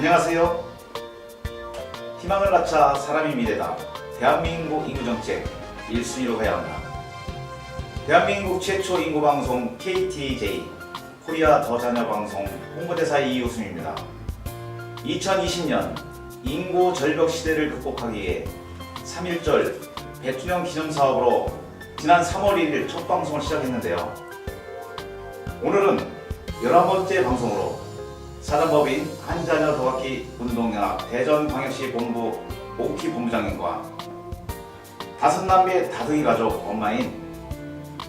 안녕하세요. 희망을 갖자 사람이 미래다. 대한민국 인구정책 1순위로 가야 한다. 대한민국 최초 인구방송 KTJ 코리아 더 자녀 방송 홍보대사 이우승입니다. 2020년 인구 절벽 시대를 극복하기 위해 3.1절 대통령 기념사업으로 지난 3월 1일 첫 방송을 시작했는데요. 오늘은 11번째 방송으로 사단법인 한자녀 더갖기 운동연합 대전광역시 본부 오키 본부장님과 다섯남매 다둥이 가족 엄마인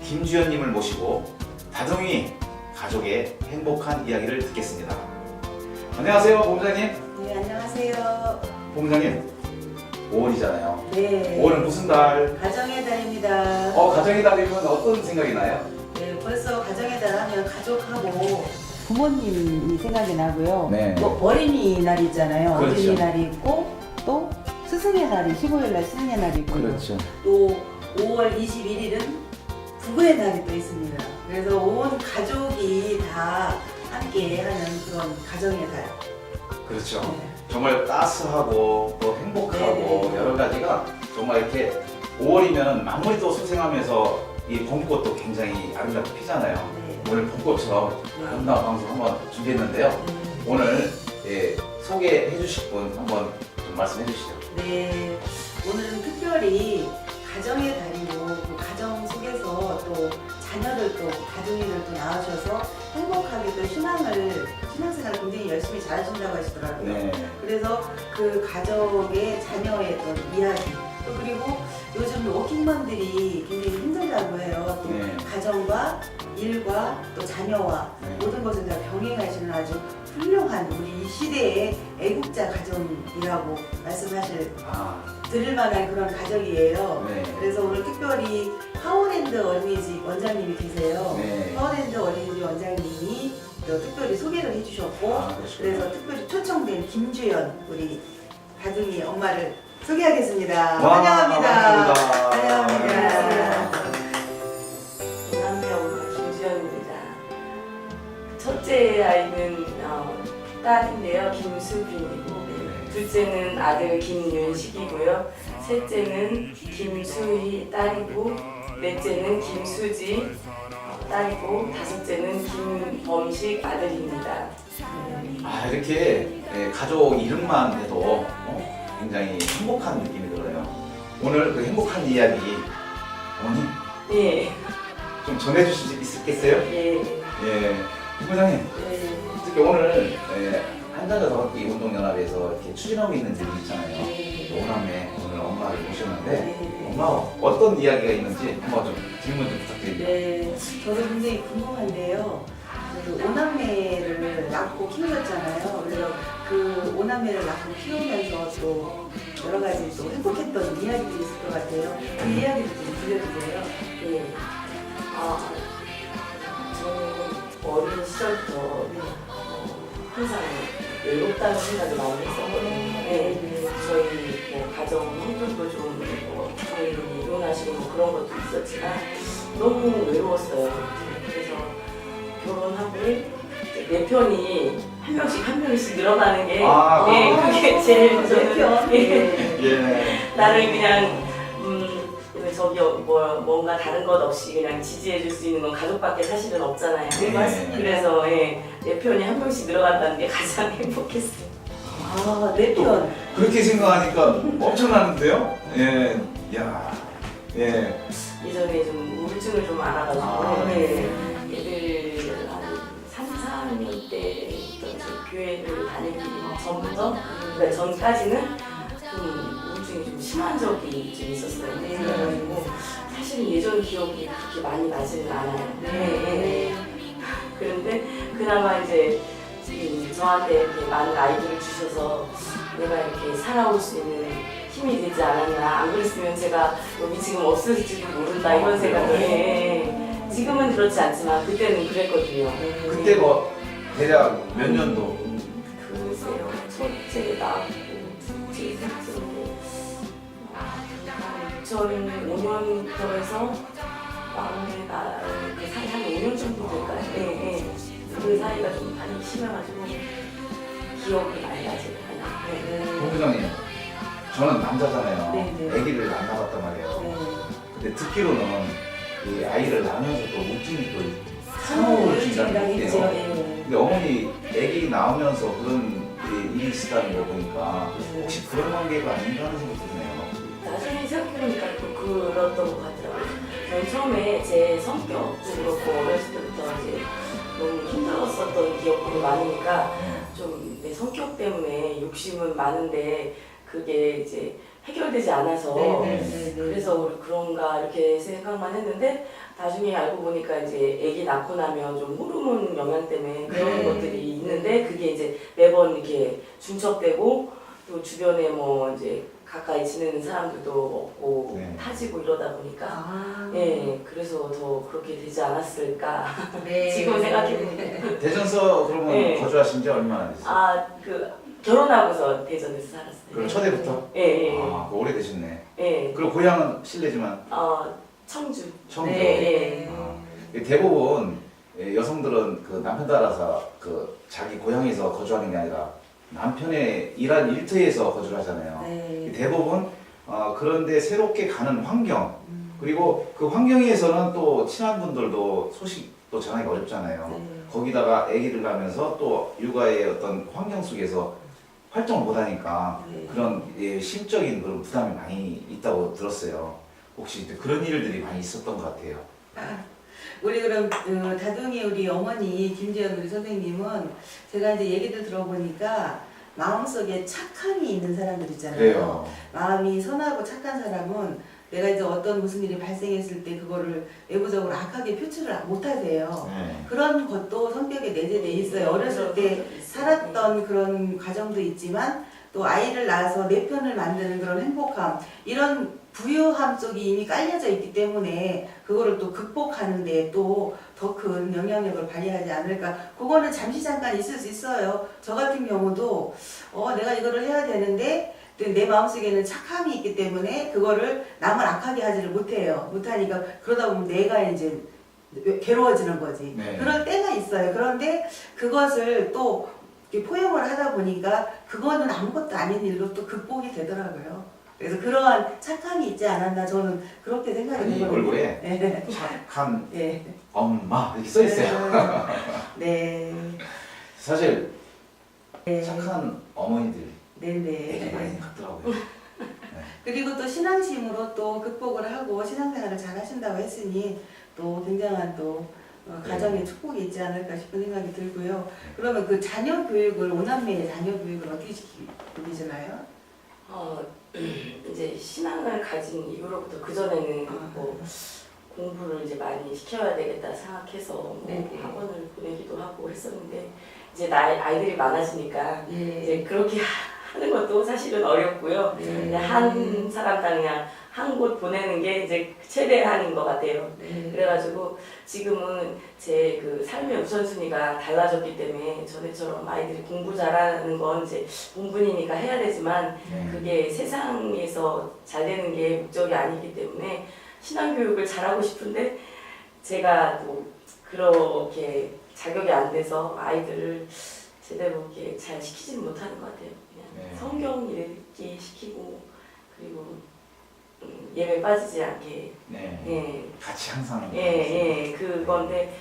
김주연님을 모시고 다둥이 가족의 행복한 이야기를 듣겠습니다. 안녕하세요, 본부장님. 네, 안녕하세요. 본부장님, 5월이잖아요. 네. 5월은 무슨 달? 가정의 달입니다. 가정의 달이면 어떤 생각이 나요? 네, 벌써 가정의 달 하면 가족하고 부모님이 생각이 나고요. 네. 또 어린이날이 있잖아요. 그렇죠. 어린이날이 있고 또 스승의 날이 15일날 스승의 날이 있고 또 5월 21일은 부부의 날이 또 있습니다. 그래서 온 가족이 다 함께 하는 그런 가정의 달. 그렇죠. 네. 정말 따스하고 또 행복하고 네. 여러 가지가 정말 이렇게 5월이면 마무리도 소생하면서 이 봄꽃도 굉장히 아름답게 피잖아요. 네. 오늘 봄꽃처럼 아름다운 방송 한번 준비했는데요. 네. 오늘 소개해 주실 분 한번 좀 말씀해 주시죠. 네, 오늘은 특별히 가정의 달이고 그 가정 속에서 또 자녀들 또 가족이들 또 낳으셔서 행복하게 또 신앙생활을 굉장히 열심히 잘하신다고 하시더라고요. 네. 그래서 그 가족의 자녀의 어떤 이야기 또 그리고 요즘 워킹맘들이 굉장히 힘들다고 해요. 또 네. 가정과 일과 또 자녀와 네. 모든 것을 다 병행하시는 아주 훌륭한 우리 이 시대의 애국자 가정이라고 말씀하실 들을 만한 그런 가족이에요. 네. 그래서 오늘 특별히 파워랜드 어린이집 원장님이 계세요. 네. 파워랜드 어린이집 원장님이 또 특별히 소개를 해주셨고 그러시구나. 그래서 특별히 초청된 김주연 우리 다둥이 엄마를 소개하겠습니다. 와, 환영합니다. 환영합니다. 환영합니다. 남매 엄마 김주연입니다. 첫째 아이는 딸인데요, 김수빈이고 둘째는 아들 김윤식이고요, 셋째는 김수희 딸이고 넷째는 김수지 딸이고 다섯째는 김범식 아들입니다. 이렇게 가족 이름만 해도 굉장히 행복한 느낌이 들어요. 오늘 그 행복한 이야기 어머니 예, 좀 전해주실 수 있겠어요? 예, 부부장님, 예. 특히 오늘 한자녀 더갖기 운동연합에서 이렇게 추진하고 있는 일이 있잖아요. 오남매 오늘 엄마를 모셨는데 엄마 어떤 이야기가 있는지 한번 좀 질문 좀 부탁드립니다. 네, 저도 굉장히 궁금한데요. 그 오남매를 낳고 키우셨잖아요. 그래서 그 오남매를 낳고 키우면서 또 여러 가지 또 행복했던 이야기들이 있을 것 같아요. 그 이야기를 좀 들려주세요. 예. 저는 어린 시절부터 항상 외롭다는 생각을 많이 했었거든요. 네. 저희 뭐 가정 형편도 좀 저희 이혼하시고 뭐 그런 것도 있었지만 너무 외로웠어요. 그래서 결혼하고 내 편이 한 명씩 늘어나는 게 그게 제일 저는 나를 그냥 저기 뭔가 다른 것 없이 그냥 지지해줄 수 있는 건 가족밖에 사실은 없잖아요. 그래서 내 편이 한 명씩 늘어간다는 게 가장 행복했어요. 내 편. 그렇게 생각하니까 엄청나는데요? 예전에 좀 우울증을 좀 알아가지고 애들 한 3, 4학년 때부터 교회를 다니기 전부터 그러니까 전까지는 좀 우울증이 좀 심한 적이 좀 있었어요. 그래가지고 사실 예전 기억이 그렇게 많이 나지는 않아요. 그런데 그나마 이제 저한테 이렇게 많은 아이들을 주셔서 내가 이렇게 살아올 수 있는 힘이 되지 않았나. 안 그랬으면 제가 여기 지금 없을지도 모른다 이런 생각을 지금은 그렇지 않지만 그때는 그랬거든요. 그때 뭐 대략 몇 년도? 글쎄요, 첫째 낳고 둘째, 셋째 2005년부터 해서 막내 그 사이 한 5년 정도 될까요? 그 사이가 좀 많이 심해가지고 기억이 많이 나지 않아요. 본부장님, 저는 남자잖아요. 네. 아기를 안 낳았단 말이에요. 네. 근데 듣기로는 이 아이를 낳으면서 또 우울증이 또 산후우울증이라고 산후우울증이라고 했죠. 있대요. 예. 근데 어머니 아기 낳으면서 그런 일이 있었다는 거 보니까 혹시 그런 관계가 아닌가 하는 생각이 드네요. 나중에 생각해보니까 또 그랬던 것 같더라고요. 전 처음에 제 성격도 그렇고 어렸을 때부터 이제 너무 힘들었었던 기억들이 많으니까 좀 내 성격 때문에 욕심은 많은데 그게 이제 해결되지 않아서 네. 그래서 그런가 이렇게 생각만 했는데 나중에 알고 보니까 이제 아기 낳고 나면 좀 호르몬 영향 때문에 그런 네. 것들이 있는데 그게 이제 매번 이렇게 중첩되고 또 주변에 뭐 이제 가까이 지내는 사람들도 없고 네. 타지고 이러다 보니까 아. 예 그래서 더 그렇게 되지 않았을까 네. 지금 생각해보면 대전서 그러면 네. 거주하신 지 얼마나 됐어요? 그 결혼하고서 대전에서 살았어요. 그럼 초대부터? 예. 아, 오래되셨네. 예. 그리고 고향은 실례지만 청주. 청주. 네. 대부분 여성들은 그 남편 따라서 그 자기 고향에서 거주하는 게 아니라 남편의 일한 일터에서 거주를 하잖아요. 네. 대부분 그런데 새롭게 가는 환경 그리고 그 환경에서는 또 친한 분들도 소식도 전하기 어렵잖아요. 네. 거기다가 아기를 낳으면서 또 육아의 어떤 환경 속에서 활동을 못하니까 네. 그런 심적인 그런 부담이 많이 있다고 들었어요. 혹시 그런 일들이 많이 있었던 것 같아요. 우리 그럼 다둥이 우리 어머니 김재현 우리 선생님은 제가 이제 얘기를 들어보니까 마음속에 착함이 있는 사람들 있잖아요. 그래요. 마음이 선하고 착한 사람은 내가 이제 어떤 무슨 일이 발생했을 때 그거를 외부적으로 악하게 표출을 못 하세요. 네. 그런 것도 성격에 내재돼 있어요. 어렸을 때 살았던 그런 과정도 있지만 또 아이를 낳아서 내 편을 만드는 그런 행복함 이런 부유함 쪽이 이미 깔려져 있기 때문에 그거를 또 극복하는데 또 더 큰 영향력을 발휘하지 않을까. 그거는 잠시 잠깐 있을 수 있어요. 저 같은 경우도 내가 이거를 해야 되는데 내 마음속에는 착함이 있기 때문에 그거를 남을 악하게 하지를 못해요. 못하니까 그러다 보면 내가 이제 괴로워지는 거지. 네. 그럴 때가 있어요. 그런데 그것을 또 이렇게 포용을 하다 보니까 그거는 아무것도 아닌 일로 또 극복이 되더라고요. 그래서 그러한 착함이 있지 않았나 저는 그렇게 생각이 아니, 들거든요. 얼굴에 네. 착한 네. 엄마 이렇게 써 있어요. 네. 사실 네. 착한 어머니들 되게 네네. 많이 같더라고요. 그리고 또 신앙심으로 또 극복을 하고 신앙생활을 잘 하신다고 했으니 또 굉장한 또 가정의 축복이 있지 않을까 싶은 생각이 들고요. 그러면 그 자녀 교육을 오남매의 자녀 교육을 어떻게 시키시나요? 이제 신앙을 가진 이후로부터 그 전에는 뭐 공부를 이제 많이 시켜야 되겠다 생각해서 뭐 네. 학원을 보내기도 하고 했었는데 이제 아이들이 많아지니까 예. 이제 그렇게 하는 것도 사실은 어렵고요. 그냥 한 사람당 그냥 한 곳 보내는 게 이제 최대한인 것 같아요. 네. 그래가지고 지금은 제 그 삶의 우선순위가 달라졌기 때문에 전에처럼 아이들이 공부 잘하는 건 이제 본분이니까 해야 되지만 그게 세상에서 잘 되는 게 목적이 아니기 때문에 신앙교육을 잘하고 싶은데 제가 또 그렇게 자격이 안 돼서 아이들을 제대로 이렇게 잘 시키지는 못하는 것 같아요. 그냥 성경 읽기 시키고 그리고 예배 빠지지 않게 예. 같이 항상 그건데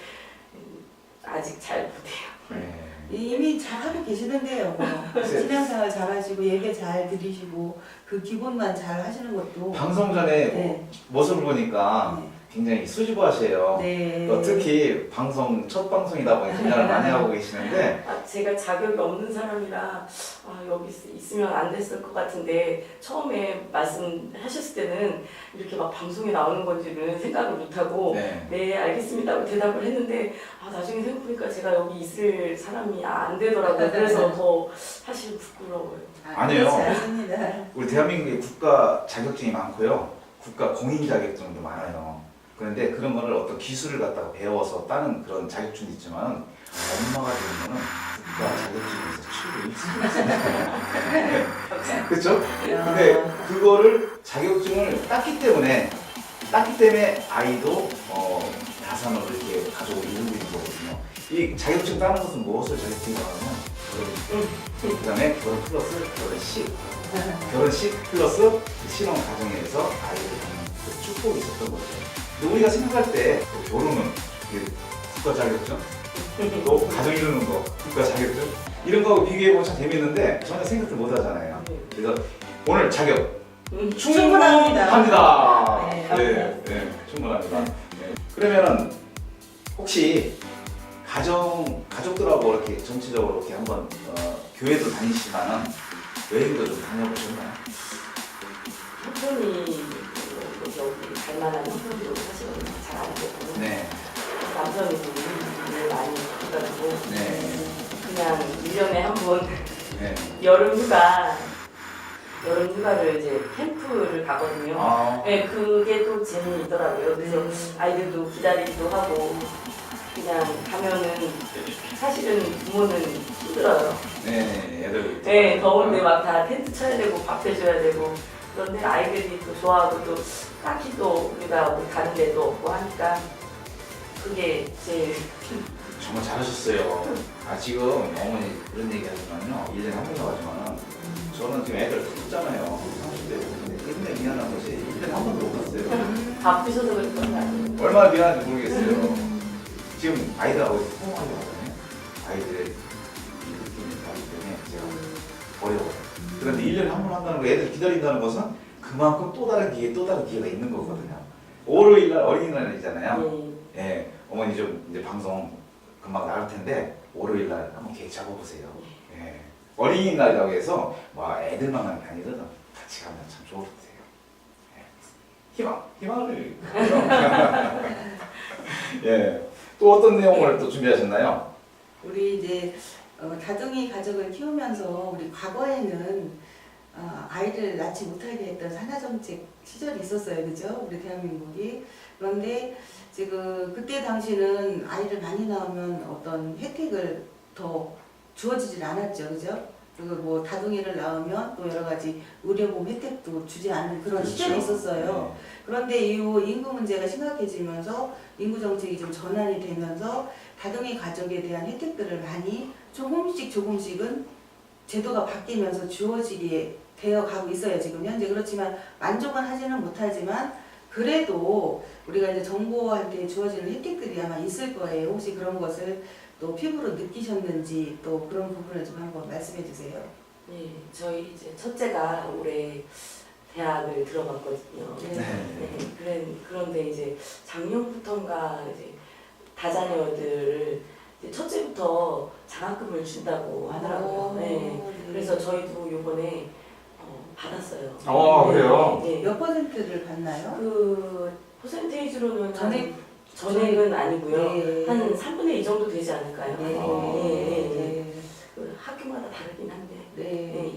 아직 잘 못해요. 이미 잘하고 계시는데요. 뭐. 신앙생활 잘하시고 예배 잘 드리시고 그 기본만 잘 하시는 것도 방송 전에 네. 모습을 보니까 굉장히 수줍어하세요. 네. 또 특히 방송 첫 방송이다 보니 긴장을 많이 하고 계시는데 제가 자격이 없는 사람이라 여기 있으면 안 됐을 것 같은데 처음에 말씀하셨을 때는 이렇게 막 방송에 나오는 건지는 생각을 못하고 네 알겠습니다 하고 대답을 했는데 나중에 생각해보니까 제가 여기 있을 사람이 안 되더라고요. 그래서 더 사실 부끄러워요. 아니에요. 그렇지 않습니다. 우리 대한민국에 국가 자격증이 많고요. 국가 공인 자격증도 많아요. 그런데 그런 거를 어떤 기술을 갖다가 배워서 따는 그런 자격증도 있지만 엄마가 되는 거는 국가 자격증에서 최고 1등을 그렇죠? 근데 그거를 자격증을 땄기 때문에 아이도 다산을 이렇게 가족을 이루고 있는 거거든요. 이 자격증 따는 것은 무엇을 자격증이라고 하면 그다음에 결혼 플러스 결혼식, 결혼식 플러스 신혼 가정에서 아이를 낳는 그 축복이 있었던 거죠. 근데 우리가 생각할 때 결혼은 국가 자격증, 또 가정 이루는 거 국가 자격증 이런 거하고 비교해보면 참 재밌는데 전혀 생각을 못 하잖아요. 그래서 오늘 자격 충분합니다. 네, 충분합니다. 네. 그러면은 혹시 가족들하고 이렇게 전체적으로 이렇게 한번 교회도 다니시지만은 여행도 좀 다녀보셨나요? 형편이 여기 갈 만한 형편도 사실은 잘 안 되고 네. 남편이 일을 많이 바쁘다고 네. 그냥 1년에 한 번 네. 여름휴가를 이제 캠프를 가거든요. 아, 네, 그게 또 재미있더라고요. 그래서 아이들도 기다리기도 하고 그냥 가면은 사실은 부모는 힘들어요. 네, 애들. 네, 더운데 막 다 텐트 쳐야 되고 밥 해줘야 되고 그런데 아이들이 또 좋아하고 또 딱히 또 우리가 어디 가는 데도 없고 하니까 그게 제일 정말 잘하셨어요. 지금 어머니 그런 얘기 하지만요. 1년에 한 번 나가지만은 저는 지금 애들 크잖아요. 30대. 근데 미안한 것이 1년에 한 번도 못 갔어요. 바쁘셔서 그랬던 거 아니에요? 얼마나 미안한지 모르겠어요. 지금 아이들하고 통화하고 하잖아요. 아이들의 이 느낌이 다르기 때문에 제가 어려워요. 그런데 1년에 한 번 한다는 거 애들 기다린다는 것은 그만큼 또 다른 기회가 있는 거거든요. 월요일날 어린이날이잖아요. 예, 어머니 좀 이제 방송 금방 나갈 텐데 월요일날 한번 계획 잡아보세요. 예, 어린이날이라고 해서 뭐 애들만만 다니거든 같이 가면 참 좋을 것 같아요. 희망을 예, 또 어떤 내용을 또 준비하셨나요? 우리 이제 다둥이 가족을 키우면서 우리 과거에는 아이를 낳지 못하게 했던 산하정책 시절이 있었어요, 그죠? 우리 대한민국이. 그런데 지금 그때 당시는 아이를 많이 낳으면 어떤 혜택을 더 주어지질 않았죠, 그죠? 그리고 뭐 다둥이를 낳으면 또 여러 가지 의료보험 혜택도 주지 않는 그런 그렇죠. 시절이 있었어요. 그런데 이후 인구 문제가 심각해지면서 인구 정책이 좀 전환이 되면서 다둥이 가족에 대한 혜택들을 많이 조금씩은 제도가 바뀌면서 주어지게 되어 가고 있어요, 지금 현재. 그렇지만 만족은 하지는 못하지만 그래도 우리가 이제 정부한테 주어지는 혜택들이 아마 있을 거예요. 혹시 그런 것을 또 피부로 느끼셨는지 또 그런 부분을 좀 한번 말씀해 주세요. 네, 저희 이제 첫째가 올해 대학을 들어갔거든요. 그런데 이제 작년부터인가 이제 다자녀들을 이제 첫째부터 장학금을 준다고 하더라고요. 그래서 저희도 요번에 받았어요. 그래요? 네. 몇 퍼센트를 받나요? 그 퍼센테이지로는 전액 전액은 아니고요. 네. 한 3분의 2 정도 되지 않을까요? 네. 그 학교마다 다르긴 한데 네.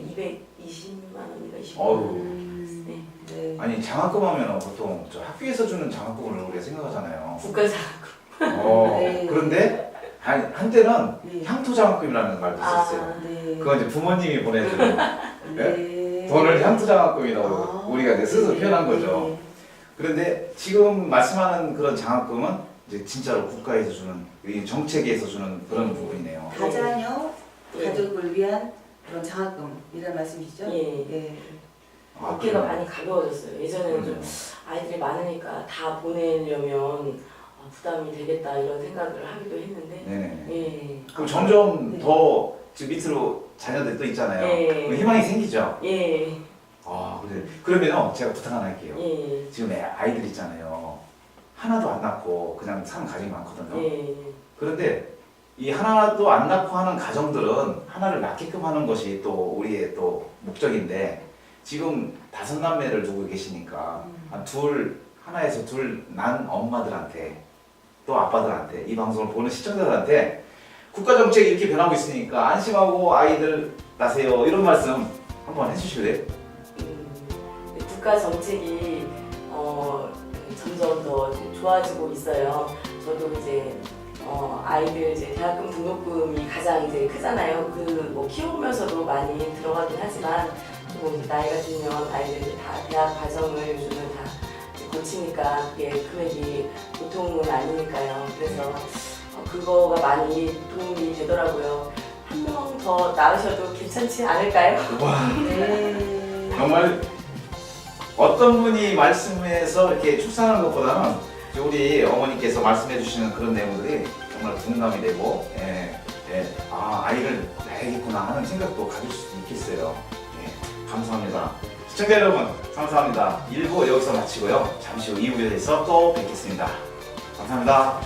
220만 원인가 20만 어우. 원. 네. 네. 아니 장학금 하면 보통 저 학교에서 주는 장학금을 우리가 생각하잖아요. 국가 장학금. 네. 그런데 한때는 네. 향토 장학금이라는 말도 있었어요. 네. 그건 이제 부모님이 보내주는 네. 돈을 향토 장학금이라고 우리가 이제 스스로 네. 표현한 거죠. 네. 그런데 지금 말씀하는 그런 장학금은 이제 진짜로 국가에서 주는 이 정책에서 주는 그런 부분이네요. 다자녀 예. 가족을 위한 그런 장학금이라는 말씀이시죠? 예. 예. 어깨가 많이 가벼워졌어요. 예전에는 좀 그러네요. 아이들이 많으니까 다 보내려면 부담이 되겠다 이런 생각을 하기도 했는데 네네. 예. 그럼 점점 네. 더 지금 밑으로 자녀들 또 있잖아요. 예. 그럼 희망이 생기죠. 예. 그러면요 제가 부탁 하나 할게요. 예. 지금 아이들 있잖아요. 하나도 안 낳고 그냥 사는 가정이 많거든요. 예. 그런데 이 하나도 안 낳고 하는 가정들은 하나를 낳게끔 하는 것이 또 우리의 또 목적인데 지금 5남매를 두고 계시니까 한 하나에서 둘 난 엄마들한테 또 아빠들한테 이 방송을 보는 시청자들한테 국가 정책이 이렇게 변하고 있으니까 안심하고 아이들 낳으세요 이런 말씀 한번 해주실래요? 국가 정책이 점점 더 좋아지고 있어요. 저도 이제 아이들 이제 대학금 등록금이 가장 이제 크잖아요. 뭐 키우면서도 많이 들어가긴 하지만 또 나이가 들면 아이들이 다 대학 과정을 요즘은 다 거치니까 그게 금액이 보통은 아니니까요. 그래서 그거가 많이 도움이 되더라고요. 한 한 명 더 낳으셔도 괜찮지 않을까요? 와, 네. 정말 어떤 분이 말씀해서 이렇게 출산하는 것보다는 우리 어머니께서 말씀해 주시는 그런 내용들이 정말 공감이 되고, 아, 아이를 낳아야겠구나 하는 생각도 가질 수 있겠어요. 감사합니다. 시청자 여러분, 감사합니다. 1부 여기서 마치고요. 잠시 후 2부에서 또 뵙겠습니다. 감사합니다.